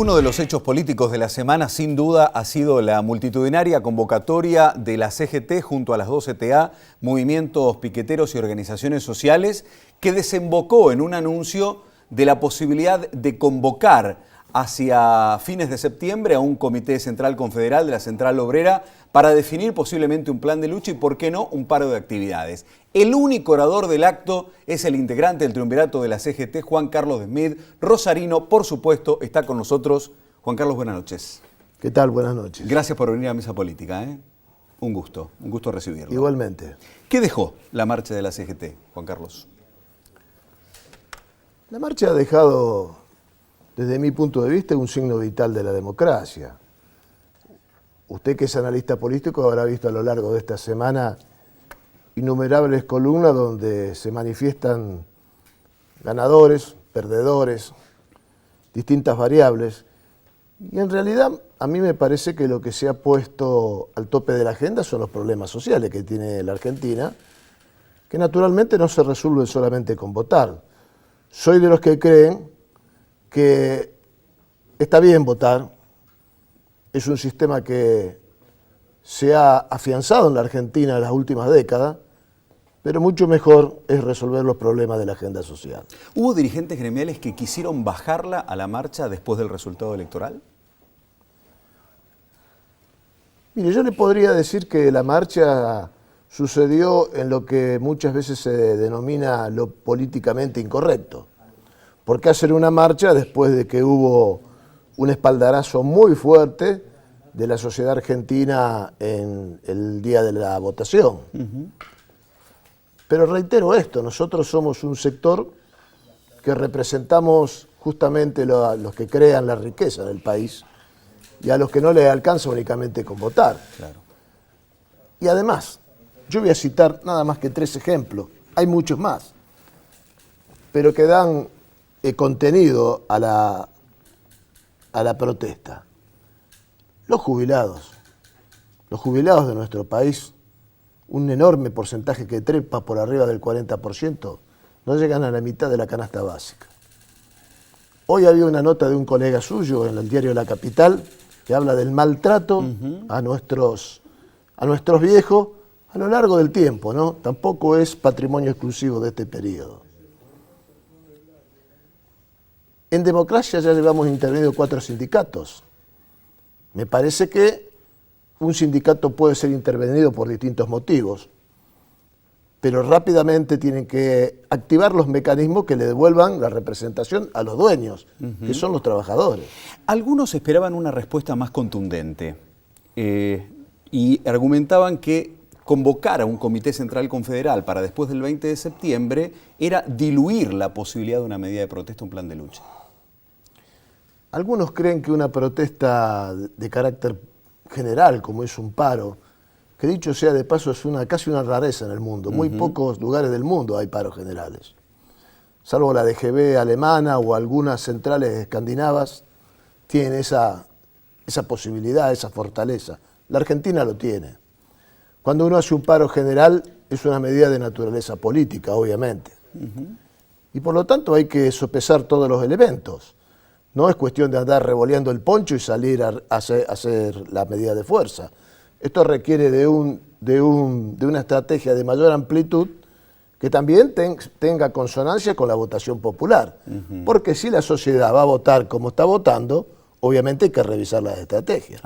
Uno de los hechos políticos de la semana, sin duda, ha sido la multitudinaria convocatoria de la CGT junto a las dos CTA, movimientos piqueteros y organizaciones sociales, que desembocó en un anuncio de la posibilidad de convocar hacia fines de septiembre a un comité central confederal de la Central Obrera para definir posiblemente un plan de lucha y, por qué no, un paro de actividades. El único orador del acto es el integrante del triunvirato de la CGT, Juan Carlos Desmid, rosarino, por supuesto, está con nosotros. Juan Carlos, buenas noches. ¿Qué tal? Buenas noches. Gracias por venir a Mesa Política, ¿eh? Un gusto recibirlo. Igualmente. ¿Qué dejó la marcha de la CGT, Juan Carlos? La marcha ha dejado, desde mi punto de vista, un signo vital de la democracia. Usted, que es analista político, habrá visto a lo largo de esta semana innumerables columnas donde se manifiestan ganadores, perdedores, distintas variables. Y en realidad a mí me parece que lo que se ha puesto al tope de la agenda son los problemas sociales que tiene la Argentina, que naturalmente no se resuelven solamente con votar. Soy de los que creen que está bien votar, es un sistema que se ha afianzado en la Argentina en las últimas décadas, pero mucho mejor es resolver los problemas de la agenda social. ¿Hubo dirigentes gremiales que quisieron bajarla a la marcha después del resultado electoral? Mire, yo le podría decir que la marcha sucedió en lo que muchas veces se denomina lo políticamente incorrecto. ¿Por qué hacer una marcha después de que hubo un espaldarazo muy fuerte de la sociedad argentina en el día de la votación? Pero reitero esto, nosotros somos un sector que representamos justamente a los que crean la riqueza del país y a los que no les alcanza únicamente con votar. Claro. Y además, yo voy a citar nada más que 3 ejemplos, hay muchos más, pero que dan contenido a la protesta. Los jubilados de nuestro país, un enorme porcentaje que trepa por arriba del 40%, no llegan a la mitad de la canasta básica. Hoy había una nota de un colega suyo en el diario La Capital que habla del maltrato a nuestros viejos a lo largo del tiempo, ¿no? Tampoco es patrimonio exclusivo de este periodo. En democracia ya llevamos intervenido 4 sindicatos. Me parece que un sindicato puede ser intervenido por distintos motivos, pero rápidamente tienen que activar los mecanismos que le devuelvan la representación a los dueños, que son los trabajadores. Algunos esperaban una respuesta más contundente y argumentaban que convocar a un comité central confederal para después del 20 de septiembre era diluir la posibilidad de una medida de protesta, un plan de lucha. Algunos creen que una protesta de carácter general, como es un paro, que dicho sea de paso es casi una rareza en el mundo. Muy pocos lugares del mundo hay paros generales. Salvo la DGB alemana o algunas centrales escandinavas, tienen esa posibilidad, esa fortaleza. La Argentina lo tiene. Cuando uno hace un paro general es una medida de naturaleza política, obviamente. Y por lo tanto hay que sopesar todos los elementos. No es cuestión de andar revoleando el poncho y salir a hacer la medida de fuerza. Esto requiere de una estrategia de mayor amplitud que también tenga consonancia con la votación popular. Porque si la sociedad va a votar como está votando, obviamente hay que revisar las estrategias.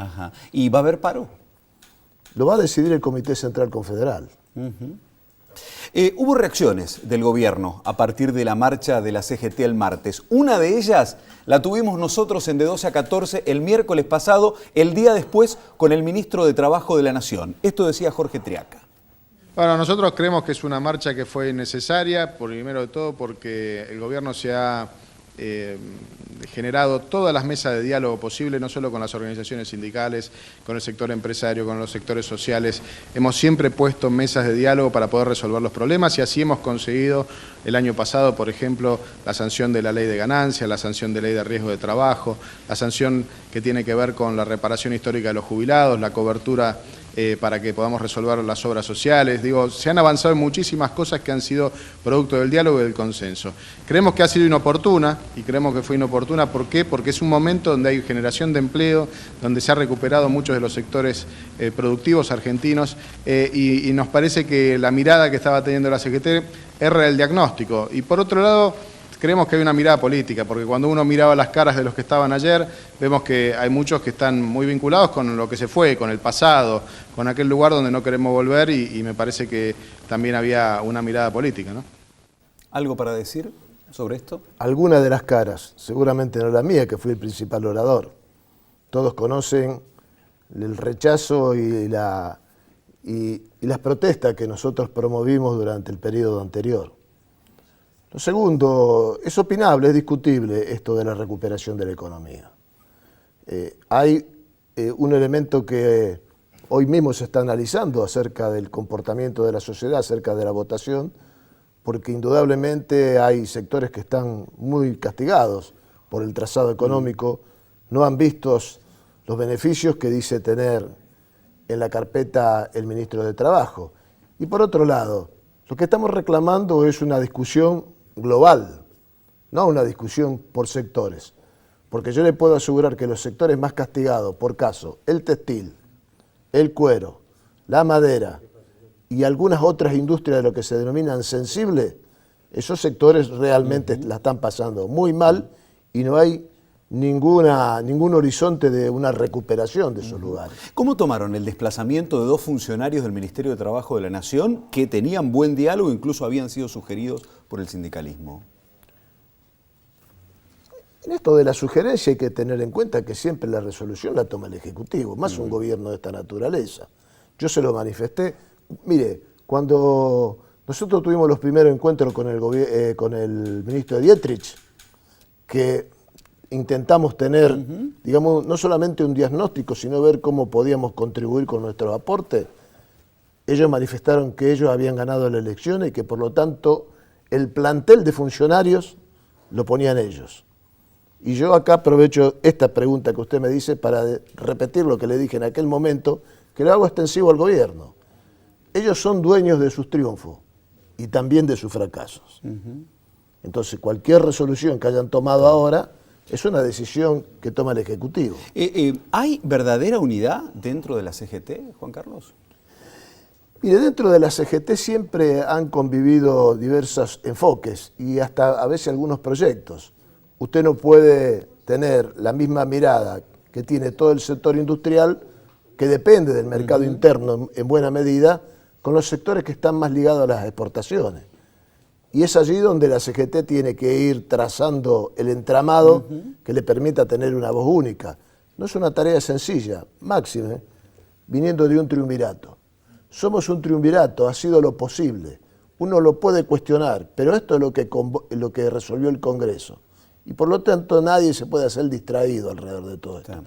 ¿Y va a haber paro? Lo va a decidir el Comité Central Confederal. Hubo reacciones del gobierno a partir de la marcha de la CGT el martes. Una de ellas la tuvimos nosotros en De 12 a 14 el miércoles pasado, el día después, con el ministro de Trabajo de la Nación. Esto decía Jorge Triaca. Bueno, nosotros creemos que es una marcha que fue necesaria, primero de todo porque el gobierno se ha generado todas las mesas de diálogo posibles, no solo con las organizaciones sindicales, con el sector empresario, con los sectores sociales. Hemos siempre puesto mesas de diálogo para poder resolver los problemas y así hemos conseguido el año pasado, por ejemplo, la sanción de la ley de ganancias, la sanción de ley de riesgo de trabajo, la sanción que tiene que ver con la reparación histórica de los jubilados, la cobertura para que podamos resolver las obras sociales. Digo, se han avanzado en muchísimas cosas que han sido producto del diálogo y del consenso. Creemos que ha sido inoportuna, y creemos que fue inoportuna, ¿por qué? Porque es un momento donde hay generación de empleo, donde se ha recuperado muchos de los sectores productivos argentinos, y nos parece que la mirada que estaba teniendo la CGT erra el diagnóstico. Y por otro lado, creemos que hay una mirada política, porque cuando uno miraba las caras de los que estaban ayer, vemos que hay muchos que están muy vinculados con lo que se fue, con el pasado, con aquel lugar donde no queremos volver, y me parece que también había una mirada política, ¿no? ¿Algo para decir sobre esto? Alguna de las caras, seguramente no la mía, que fui el principal orador. Todos conocen el rechazo y las protestas que nosotros promovimos durante el periodo anterior. Lo segundo, es opinable, es discutible esto de la recuperación de la economía. Hay un elemento que hoy mismo se está analizando acerca del comportamiento de la sociedad, acerca de la votación, porque indudablemente hay sectores que están muy castigados por el trazado económico, no han visto los beneficios que dice tener en la carpeta el ministro de Trabajo. Y por otro lado, lo que estamos reclamando es una discusión global, no una discusión por sectores, porque yo le puedo asegurar que los sectores más castigados, por caso, el textil, el cuero, la madera y algunas otras industrias de lo que se denominan sensibles, esos sectores realmente la están pasando muy mal y no hay ningún horizonte de una recuperación de esos lugares. ¿Cómo tomaron el desplazamiento de 2 funcionarios del Ministerio de Trabajo de la Nación que tenían buen diálogo e incluso habían sido sugeridos por el sindicalismo? En esto de la sugerencia hay que tener en cuenta que siempre la resolución la toma el Ejecutivo, más un gobierno de esta naturaleza. Yo se lo manifesté. Mire, cuando nosotros tuvimos los primeros encuentros con el ministro Dietrich, que intentamos tener, digamos, no solamente un diagnóstico, sino ver cómo podíamos contribuir con nuestros aportes. Ellos manifestaron que ellos habían ganado las elecciones y que por lo tanto el plantel de funcionarios lo ponían ellos. Y yo acá aprovecho esta pregunta que usted me dice para repetir lo que le dije en aquel momento, que lo hago extensivo al gobierno. Ellos son dueños de sus triunfos y también de sus fracasos. Entonces cualquier resolución que hayan tomado ahora es una decisión que toma el Ejecutivo. ¿Hay verdadera unidad dentro de la CGT, Juan Carlos? Mire, dentro de la CGT siempre han convivido diversos enfoques y hasta a veces algunos proyectos. Usted no puede tener la misma mirada que tiene todo el sector industrial, que depende del mercado interno en buena medida, con los sectores que están más ligados a las exportaciones. Y es allí donde la CGT tiene que ir trazando el entramado que le permita tener una voz única. No es una tarea sencilla, máxime, viniendo de un triunvirato. Somos un triunvirato, ha sido lo posible. Uno lo puede cuestionar, pero esto es lo que resolvió el Congreso. Y por lo tanto nadie se puede hacer distraído alrededor de todo esto.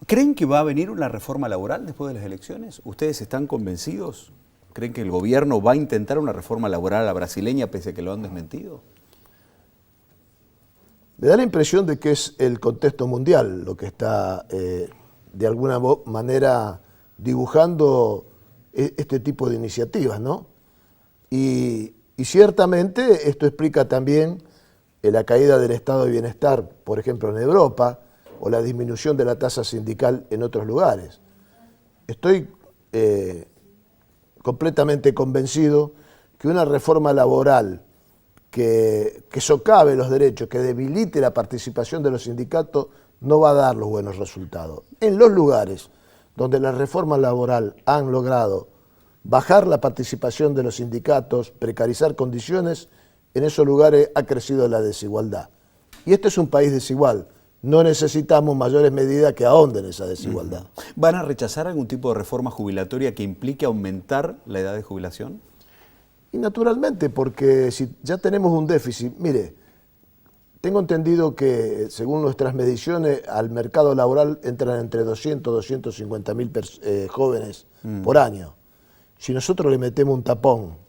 ¿Creen que va a venir una reforma laboral después de las elecciones? ¿Ustedes están convencidos? ¿Creen que el gobierno va a intentar una reforma laboral a la brasileña pese a que lo han desmentido? Me da la impresión de que es el contexto mundial lo que está de alguna manera dibujando este tipo de iniciativas, ¿no? Y ciertamente esto explica también la caída del estado de bienestar, por ejemplo, en Europa, o la disminución de la tasa sindical en otros lugares. Estoy completamente convencido que una reforma laboral que socave los derechos, que debilite la participación de los sindicatos, no va a dar los buenos resultados. En los lugares donde la reforma laboral han logrado bajar la participación de los sindicatos, precarizar condiciones, en esos lugares ha crecido la desigualdad. Y este es un país desigual. No necesitamos mayores medidas que ahonden esa desigualdad. ¿Van a rechazar algún tipo de reforma jubilatoria que implique aumentar la edad de jubilación? Y naturalmente, porque si ya tenemos un déficit, mire, tengo entendido que según nuestras mediciones al mercado laboral entran entre 200 y 250 mil jóvenes por año. Si nosotros le metemos un tapón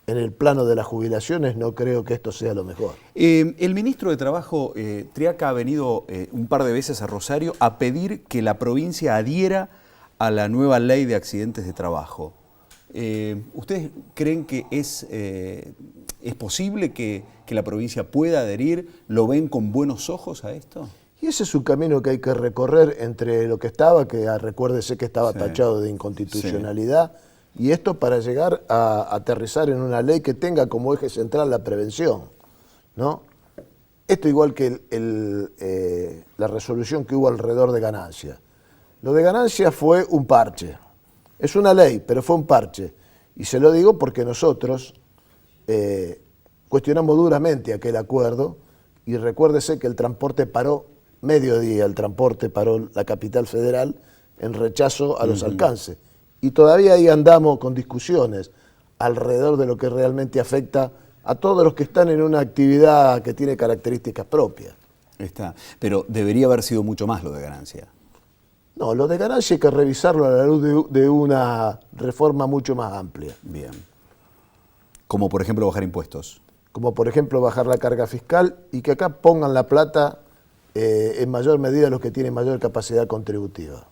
en el plano de las jubilaciones, no creo que esto sea lo mejor. El ministro de Trabajo, Triaca, ha venido un par de veces a Rosario a pedir que la provincia adhiera a la nueva ley de accidentes de trabajo. ¿Ustedes creen que es posible que la provincia pueda adherir? ¿Lo ven con buenos ojos a esto? Y ese es un camino que hay que recorrer entre lo que estaba, que recuérdese que estaba tachado de inconstitucionalidad, y esto para llegar a aterrizar en una ley que tenga como eje central la prevención, ¿no? Esto igual que la resolución que hubo alrededor de Ganancia. Lo de Ganancia fue un parche. Es una ley, pero fue un parche. Y se lo digo porque nosotros cuestionamos duramente aquel acuerdo, y recuérdese que el transporte paró mediodía, el transporte paró la capital federal en rechazo a los alcances. Y todavía ahí andamos con discusiones alrededor de lo que realmente afecta a todos los que están en una actividad que tiene características propias. Pero debería haber sido mucho más lo de Ganancia. No, lo de Ganancia hay que revisarlo a la luz de una reforma mucho más amplia. Bien. Como por ejemplo bajar impuestos. Como por ejemplo bajar la carga fiscal y que acá pongan la plata en mayor medida los que tienen mayor capacidad contributiva.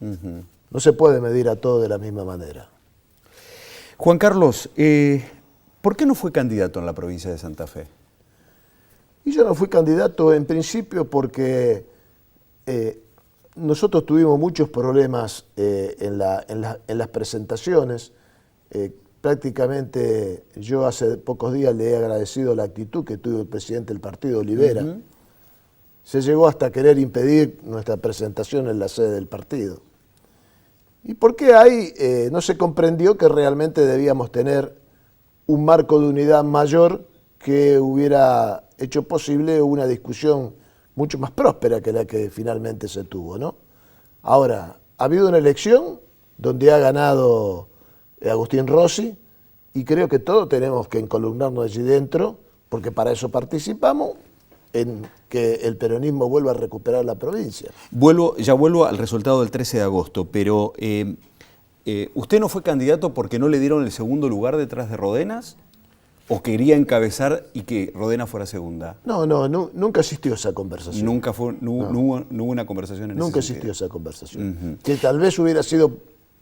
No se puede medir a todos de la misma manera. Juan Carlos, ¿por qué no fue candidato en la provincia de Santa Fe? Y yo no fui candidato en principio porque nosotros tuvimos muchos problemas en las presentaciones. Prácticamente yo hace pocos días le he agradecido la actitud que tuvo el presidente del partido, Olivera. Se llegó hasta querer impedir nuestra presentación en la sede del partido. ¿Y por qué ahí no se comprendió que realmente debíamos tener un marco de unidad mayor que hubiera hecho posible una discusión mucho más próspera que la que finalmente se tuvo, ¿no? Ahora, ha habido una elección donde ha ganado Agustín Rossi, y creo que todos tenemos que encolumnarnos allí dentro, porque para eso participamos, en que el peronismo vuelva a recuperar la provincia. Ya vuelvo al resultado del 13 de agosto, pero ¿usted no fue candidato porque no le dieron el segundo lugar detrás de Rodenas? ¿O quería encabezar y que Rodenas fuera segunda? No, nunca existió esa conversación. No hubo una conversación en ese sentido. Nunca existió esa conversación. Que tal vez hubiera sido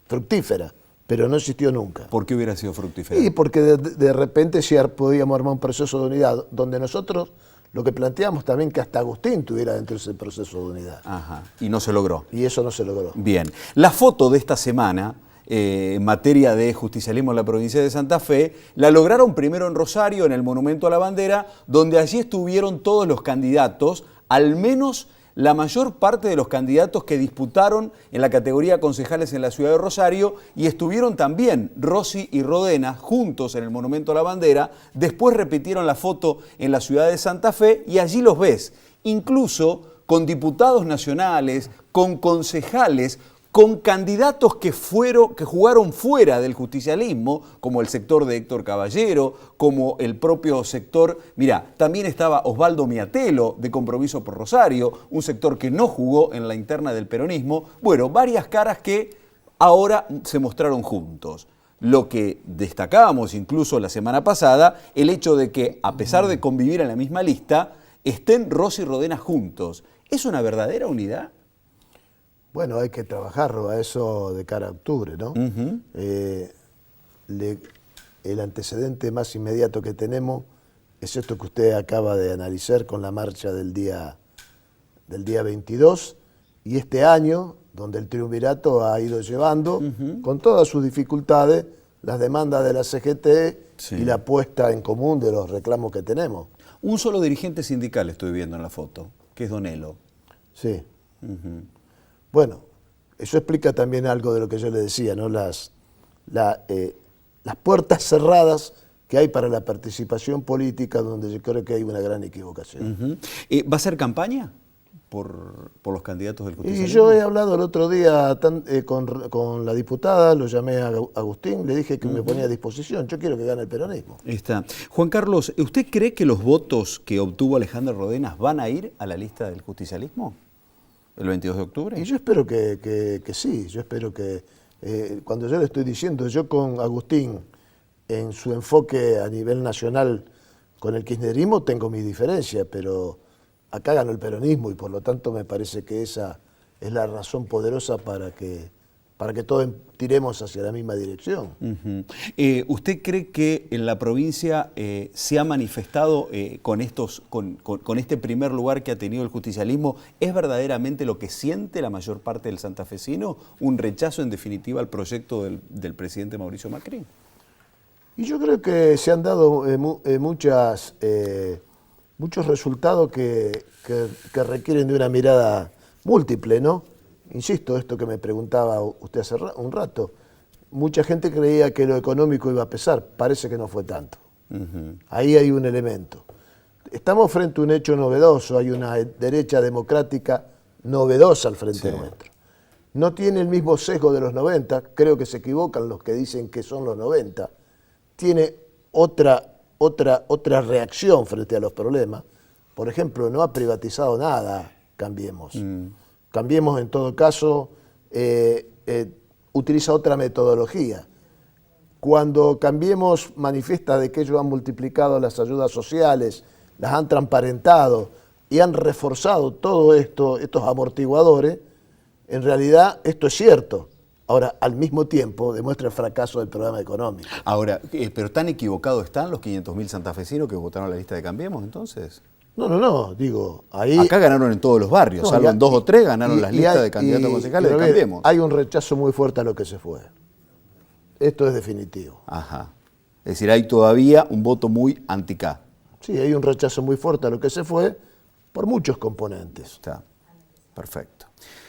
fructífera, pero no existió nunca. ¿Por qué hubiera sido fructífera? Y porque de repente sí podíamos armar un proceso de unidad, donde nosotros lo que planteamos también que hasta Agustín tuviera dentro de ese proceso de unidad. Ajá, y no se logró. Y eso no se logró. Bien. La foto de esta semana, en materia de justicialismo en la provincia de Santa Fe, la lograron primero en Rosario, en el Monumento a la Bandera, donde allí estuvieron todos los candidatos, al menos la mayor parte de los candidatos que disputaron en la categoría concejales en la ciudad de Rosario, y estuvieron también Rossi y Rodenas juntos en el Monumento a la Bandera. Después repitieron la foto en la ciudad de Santa Fe y allí los ves, incluso con diputados nacionales, con concejales, con candidatos que jugaron fuera del justicialismo, como el sector de Héctor Caballero, como el propio sector, también estaba Osvaldo Miatelo, de Compromiso por Rosario, un sector que no jugó en la interna del peronismo. Bueno, varias caras que ahora se mostraron juntos. Lo que destacábamos incluso la semana pasada, el hecho de que, a pesar de convivir en la misma lista, estén Rossi y Rodenas juntos. ¿Es una verdadera unidad? Bueno, hay que trabajarlo a eso de cara a octubre, ¿no? El antecedente más inmediato que tenemos es esto que usted acaba de analizar con la marcha del día 22, y este año, donde el triunvirato ha ido llevando, con todas sus dificultades, las demandas de la CGT y la puesta en común de los reclamos que tenemos. Un solo dirigente sindical estoy viendo en la foto, que es Donelo. Sí. Bueno, eso explica también algo de lo que yo le decía, ¿no? Las puertas cerradas que hay para la participación política, donde yo creo que hay una gran equivocación. ¿Va a ser campaña por los candidatos del justicialismo? Y yo he hablado el otro día con la diputada, lo llamé a Agustín, le dije que me ponía a disposición. Yo quiero que gane el peronismo. Está. Juan Carlos, ¿usted cree que los votos que obtuvo Alejandro Rodenas van a ir a la lista del justicialismo el 22 de octubre? Y yo espero que sí, yo espero que cuando yo le estoy diciendo, yo con Agustín, en su enfoque a nivel nacional con el kirchnerismo tengo mi diferencia, pero acá ganó el peronismo y por lo tanto me parece que esa es la razón poderosa para que para que todos tiremos hacia la misma dirección. ¿Usted cree que en la provincia se ha manifestado con este primer lugar que ha tenido el justicialismo, es verdaderamente lo que siente la mayor parte del santafesino? ¿Un rechazo en definitiva al proyecto del presidente Mauricio Macri? Y yo creo que se han dado muchos resultados que requieren de una mirada múltiple, ¿no? Insisto, esto que me preguntaba usted hace un rato, mucha gente creía que lo económico iba a pesar, parece que no fue tanto. Ahí hay un elemento. Estamos frente a un hecho novedoso, hay una derecha democrática novedosa al frente nuestro. No tiene el mismo sesgo de los 90, creo que se equivocan los que dicen que son los 90, tiene otra reacción frente a los problemas. Por ejemplo, no ha privatizado nada, Cambiemos. Cambiemos, en todo caso, utiliza otra metodología. Cuando Cambiemos manifiesta de que ellos han multiplicado las ayudas sociales, las han transparentado y han reforzado todo esto, estos amortiguadores, en realidad esto es cierto. Ahora, al mismo tiempo, demuestra el fracaso del programa económico. Ahora, ¿pero tan equivocados están los 500.000 santafesinos que votaron a la lista de Cambiemos, entonces? No, digo, ahí... Acá ganaron en todos los barrios, salvo en 2 o 3 ganaron las listas de candidatos a concejales de Cambiemos. Hay un rechazo muy fuerte a lo que se fue. Esto es definitivo. Ajá. Es decir, hay todavía un voto muy anti-K. Sí, hay un rechazo muy fuerte a lo que se fue por muchos componentes. Está, perfecto.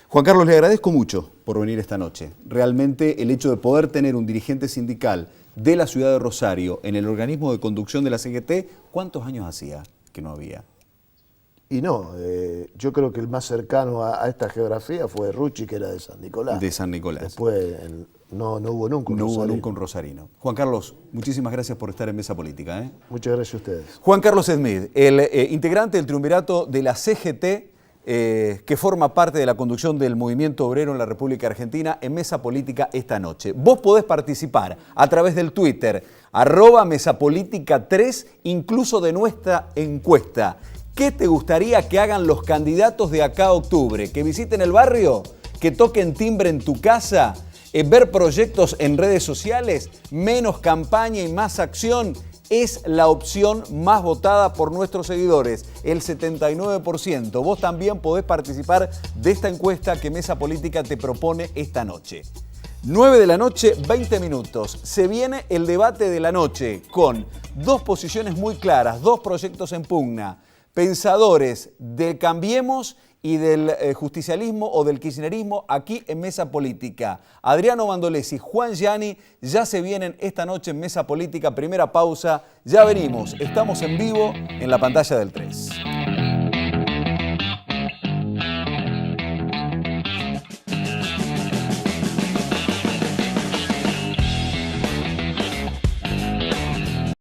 Juan Carlos, le agradezco mucho por venir esta noche. Realmente el hecho de poder tener un dirigente sindical de la ciudad de Rosario en el organismo de conducción de la CGT, ¿cuántos años hacía que no había? Y no, yo creo que el más cercano a esta geografía fue Rucci, que era de San Nicolás. De San Nicolás. Después no hubo nunca un rosarino. No hubo nunca un rosarino. Juan Carlos, muchísimas gracias por estar en Mesa Política. Muchas gracias a ustedes. Juan Carlos Smith, el integrante del triunvirato de la CGT, que forma parte de la conducción del movimiento obrero en la República Argentina, en Mesa Política esta noche. Vos podés participar a través del Twitter, @mesapolítica3, incluso de nuestra encuesta. ¿Qué te gustaría que hagan los candidatos de acá a octubre? ¿Que visiten el barrio? ¿Que toquen timbre en tu casa? ¿Ver proyectos en redes sociales? ¿Menos campaña y más acción? Es la opción más votada por nuestros seguidores, el 79%. Vos también podés participar de esta encuesta que Mesa Política te propone esta noche. 9 de la noche, 20 minutos. Se viene el debate de la noche con 2 posiciones muy claras, 2 proyectos en pugna. Pensadores de Cambiemos y del justicialismo o del kirchnerismo aquí en Mesa Política. Adriano Bandolesi, Juan Gianni ya se vienen esta noche en Mesa Política. Primera pausa, ya venimos. Estamos en vivo en la pantalla del 3.